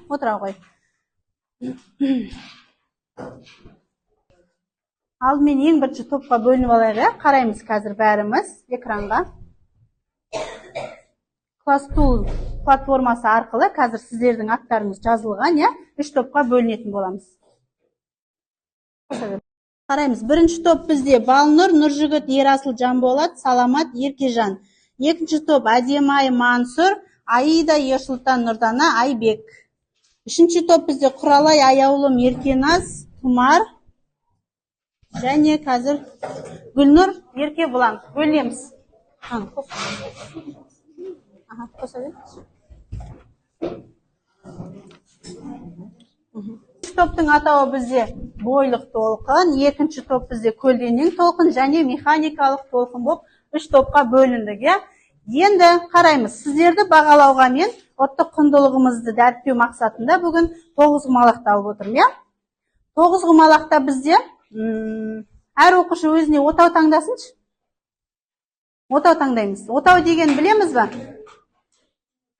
Отыра қой. Алдымен ең бірінші топқа бөлініп алайық. Қараймыз қазір бәріміз экранға. ClassTool платформасы арқылы қазір сіздердің аттарыңыз жазылған, 3 топқа бөлінетін боламыз. Қараймыз. Бірінші топ бізде Балнұр, Нұржігіт, Ерасыл, Жанболат, Саламат, Еркежан. Екінші топ Әдемай, Мансұр, Аида, Ерсұлтан, Нұрдана, Айбек. Үшінші топ бізде Құралай, Аяулым, Еркеназ, Тұмар және қазір Гүлнұр, Еркебұлан. Бөлінеміз. Топтың атауы бізде бойлық толқын, екінші топ бізде көлденең толқын және механикалық толқын болып 3 топқа бөліндік. Енді қараймыз. Сіздерді бағалауға мен ұлттық құндылығымызды дәріптеу мақсатында бүгін 9 құмалақты алып отырмын. 9 құмалақта бізде әр оқушы өзіне отау таңдасыншы. Отау таңдаймыз. Отау деген білеміз ба?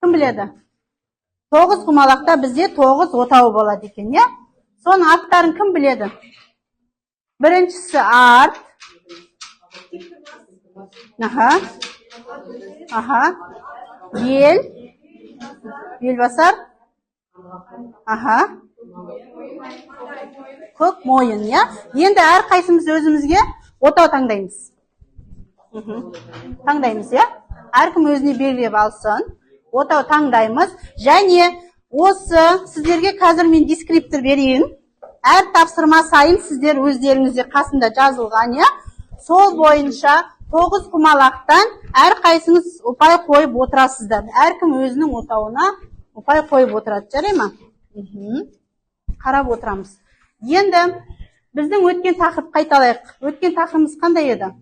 Кім біледі? 9 құмалақта бізде 9 отау болады екен, Соның аттарын кім біледі? Біріншісі арт. Бел. Белбасар. Көк мойын, Енді әр қайсымыз өзімізге отау таңдаймыз. Таңдаймыз, Әркім өзіне белгілеп алсын. Отау таңдаймыз. Және осы сіздерге қазір мен дескриптор берейін. Әр тапсырма сайын сіздер өздеріңізде қасында жазылған, Сол бойынша 9 құмалақтан әр қайсыңыз ұпай қойып отырасыздар. Әркім өзінің отауына ұпай қойып отырады. Жарай ма? Қарап отырамыз. Енді біздің өткен тақырып қайталайық. Өткен тақырыбымыз қандай еді?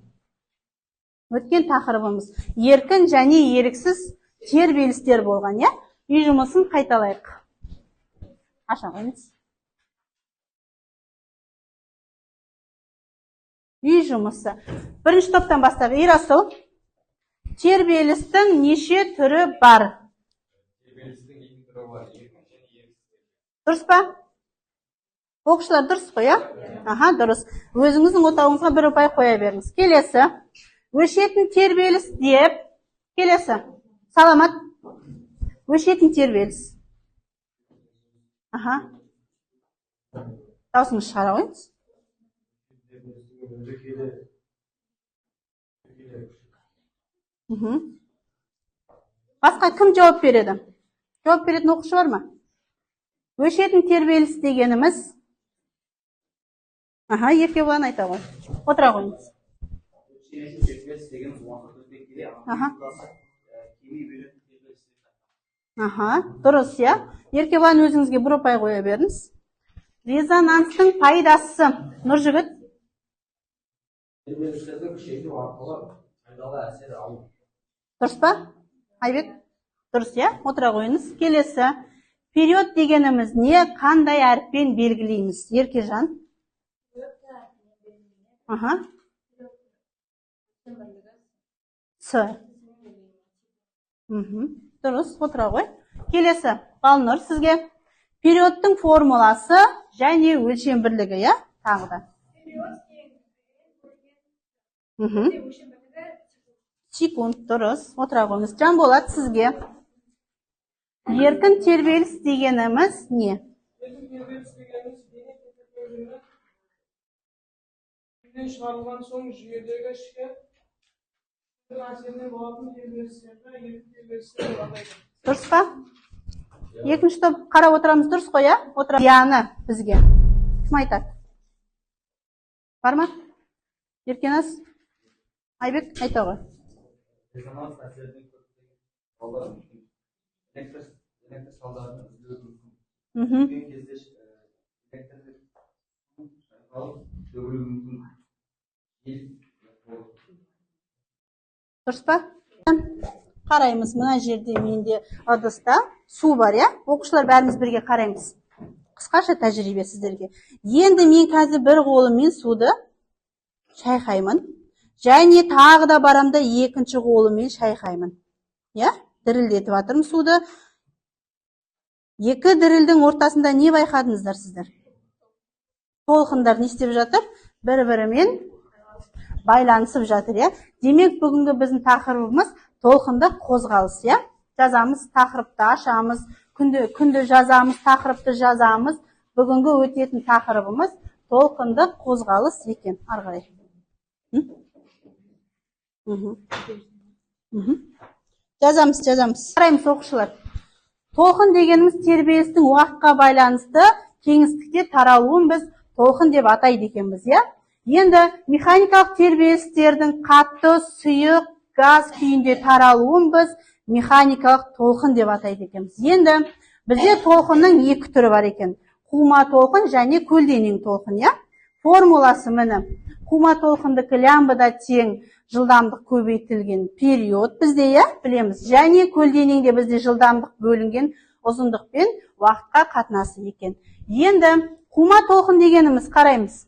Өткен тақырыбымыз еркін және еріксіз тербелістер болған, Үй жұмысын қайталайық. Аша қойыңыз. Үй жұмысы. Бірінші топтан бастап. Ерасыл. Тербелістің неше түрі бар? Тербелістің 2 түрі бар. Дұрыс па? Оқушылар дұрыс қой, Дұрыс. Өзіңіздің отауыңызға бір ұпай қоя беріңіз. Келесі. Өшетін тербеліс деп. Келесі. Саламат. Өшетін тербеліс. Даусыңыз шығара қойыңыз. Басқа кім жауап береді? Жауап беретін оқушы бар ма? Өшетін тербеліс дегеніміз. Еркебұлан айта ғой. Отыра қойыңыз. Өшетін тербеліс деген уақыт өте келе, Дұрыс, Еркебұлан өзіңізге бір ұпай қоя беріңіз. Резонанстың пайдасы. Нұржігіт. Тербелістерді күшейту арқылы пайдалы әсер алу. Дұрыс па? Айбек. Дұрыс, Отыра қойыңыз. Келесі. Период дегеніміз не? Қандай әріппен белгілейміз? Еркежан. С. Дұрыс, отыра қой. Келесі. Балнұр, сізге периодтың формуласы және өлшем бірлігі, Тағы да. Секунд, дұрыс. Отыра қойыңыз. Жанболат, сізге еркін тербеліс дегеніміз не? Еркін тербеліс дегеніміз дене температурасында үйден шығарылған соң жүйедегі ішкі әсерінен болатын тербелістерді еркін тербелістер деп атайды. Дұрыс па? Екінші топ қарап отырамыз, дұрыс қой, Зияны бізге. Кім айтады? Бар ма? Еркеназ? Айбек, айта ғой. Резонанс әсерінің көптеген электр салдарын үзілуі мүмкін. Үлкен кезде электрлік шайқалып төгілуі мүмкін. Дұрыс па? Қараймыз, мына жерде менде ыдыста су бар, Оқушылар бәріміз бірге қараймыз. Қысқаша тәжірибе сіздерге. Енді мен қазір бір қолыммен суды шайқаймын. Және тағы да барамда екінші қолыммен шайқаймын. Дірілдетіп жатырмын суды. Екі дірілдің ортасында не байқадыңыздар сіздер? Толқындар не істеп жатыр? Бір-бірімен байланысып жатыр, иә? Демек, бүгінгі біздің тақырыбымыз толқындық қозғалыс, иә? Жазамыз, тақырыпты ашамыз, күнді жазамыз, тақырыпты жазамыз. Бүгінгі өтетін тақырыбымыз толқындық қозғалыс екен. Ары қарай. Жазамыз. Қараймыз оқушылар. Толқын дегеніміз тербелістің уақытқа байланысты кеңістікте таралуын біз толқын деп атайды екенбіз, иә? Енді механикалық тербелістердің қатты, сұйық, газ күйінде таралуын біз механикалық толқын деп атайды екенбіз. Енді бізде толқынның екі түрі бар екен. Қума толқын және көлденең толқын, иә? Формуласы міне. Қума толқындікі лямбда тең жылдамдық көбейтілген период бізде, иә, білеміз. Және көлденеңде бізде жылдамдық бөлінген ұзындықпен уақытқа қатынасы екен. Енді қума толқын дегеніміз қараймыз.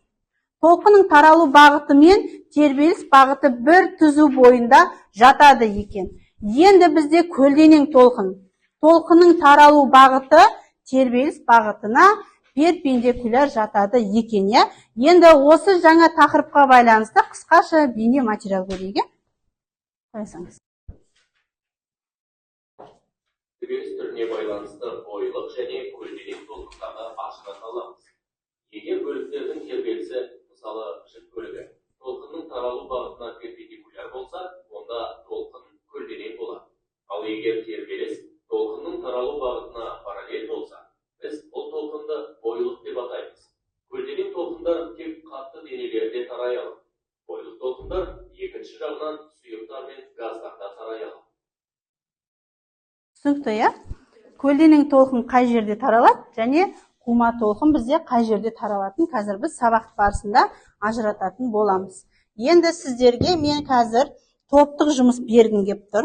Толқынның таралу бағыты мен тербеліс бағыты бір түзу бойында жатады екен. Енді бізде көлденең толқын. Толқынның таралу бағыты тербеліс бағытына перпендикуляр жатады екен, иә? Енді осы жаңа тақырыпқа байланысты қысқаша бейне материал көрейік, иә? Қойсаңыз. Тербеліс түріне байланысты ойлық және көлденең толқындарды ажырата аламыз. Егер бөліктердің тербелісі, мысалы жіп бөлігі, толқынның таралу бағытына перпендикуляр болса, онда толқын көлденең болады. Ал егер тербеліс толқынның таралу бағытына параллель болса, біз бұл толқынды ойлық деп атаймыз. Көлденең толқындар тек қатты денелерде тарай алады. Ойлық толқындар екінші жағынан сұйықтар мен газдарда тарай алады. Түсінікті, иә? Көлденең толқын қай жерде таралады және қума толқын бізде қай жерде таралатын қазір біз сабақ барысында ажырататын боламыз. Енді сіздерге мен қазір топтық жұмыс бергім келіп тұр.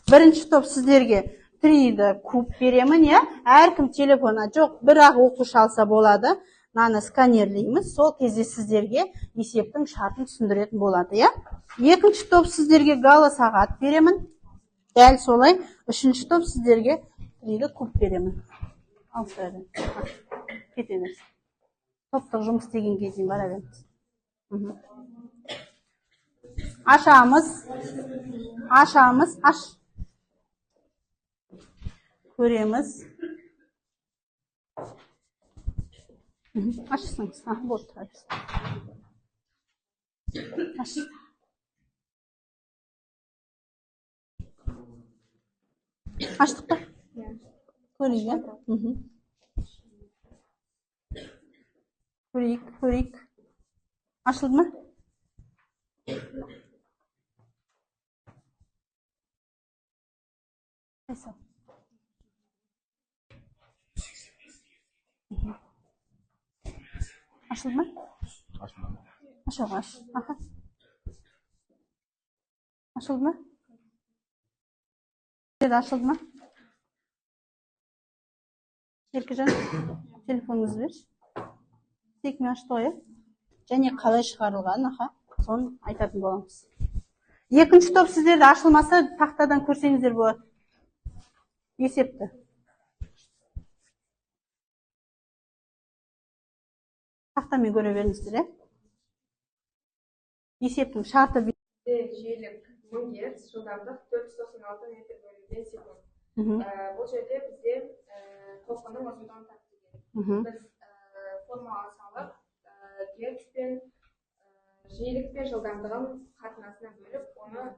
Бірінші топ сіздерге 3D куб беремін, иә? Әркім телефона жоқ, бірақ оқушы алса болады. Наны сканерлейміз. Сол кезде сіздерге есептің шартын түсіндіретін болады, иә? Екінші топ сіздерге гала сағат беремін. Дәл солай. Үшінші топ сіздерге 3D куб беремін. Ал сұрады. Кетеміз. Топтық жұмыс деген кезден бара береміз. Ашамыз. Көреміз. Ашсыңыз. Болды, тұрайыз. Аш. Аштық па? Көрейік, иә? Көрейік. Ашылды ма? Қайса? Ашылды ма? Ашылды. Ашылды ма? Ашылды ма? Еркежан, телефоныңызды берші. Секме ашты ғой, және қалай шығарылған, соны айтатын боламыз. Екінші топ сіздерді ашылмаса, тақтадан көрсеңіздер болады. Есепті. Тақтамен көре беріңіздер, е? Есептің шарты жиілік 1000 Гц, жылдамдық 496 метр бөлінген секунд. Бұл жерде бізде толқынның ұзындығын тапты. Біз формула салып, Гц пен жиілік пен жылдамдығын қатынасына бөліп, оны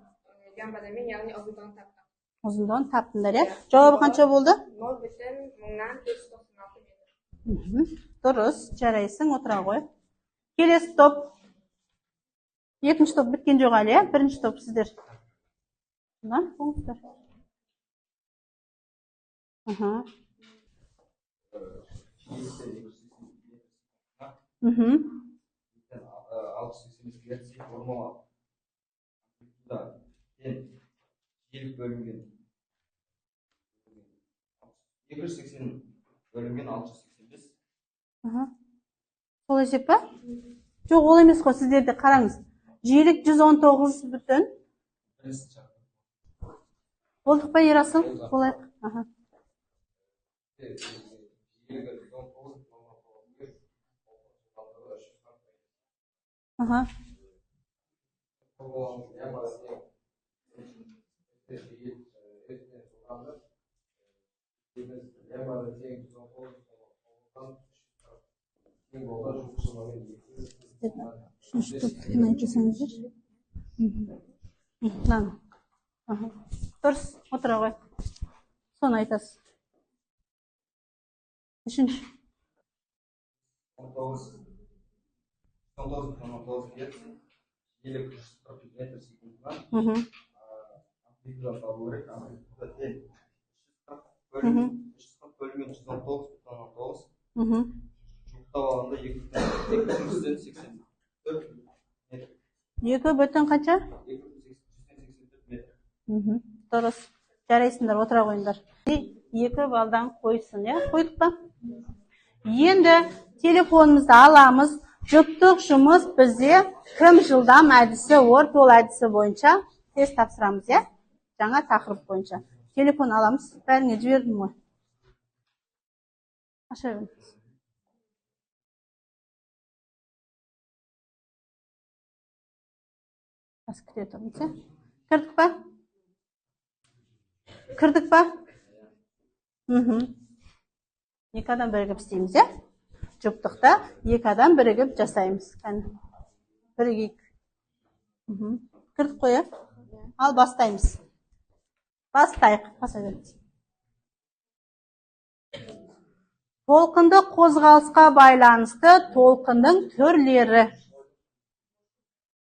лямбдамен, яғни ұзындығын таптық. Ұзындығын таптыңдар, е? Жауабы қанша болды? 0,1000-496 метр. Дұрыс, жарайсың, отыра ғой. Келесі топ. Екінші топ біткен жоқ әлі, бірінші топ сіздер. Оңыздар. 680 Гц формула. Жиілік бөлінген 280 бөлінген 685. Сол есеп па? Жоқ, ол емес қой, сіздерде қараңыз. Жиілік 119 бүтін. Болдық па, Ерасыл? Болайық. Ага. Үшінші кім айтсаңыздар. Мынаны. Ага. Дұрыс, отыра ғой. Соны айтасыз. Үшінші. 19 лет, елі 145 метр секундына, Мгм. амплитуда табылу керек, амплитуда тең 340 бөлінген 119,9, Мгм. жуықтап алғанда 2,184 метр. 2 қанша? 2,184 метр. Мгм. Дұрыс. Жарайсыңдар, отыра қойыңдар. 2 балдан қойсын, иә? Қойдық па? Енді телефонымызды аламыз. Жұптық жұмыс бізде кім жылдам әдісі, ортол әдісі бойынша тест тапсырамыз, иә? Жаңа тақырып бойынша. Телефон аламыз. Бәріңе жібердім ғой. Аша беріңіз. Аз кіре тұрмыз, иә? Кірдік па? Кірдік па? Екі адам бірігіп істейміз, иә? Жұптықта 2 адам бірігіп жасаймыз. Бірігейік. Кірдік қой, иә? Ал бастаймыз. Бастайық. Баса беріңіз. Толқынды қозғалысқа байланысты толқынның түрлері.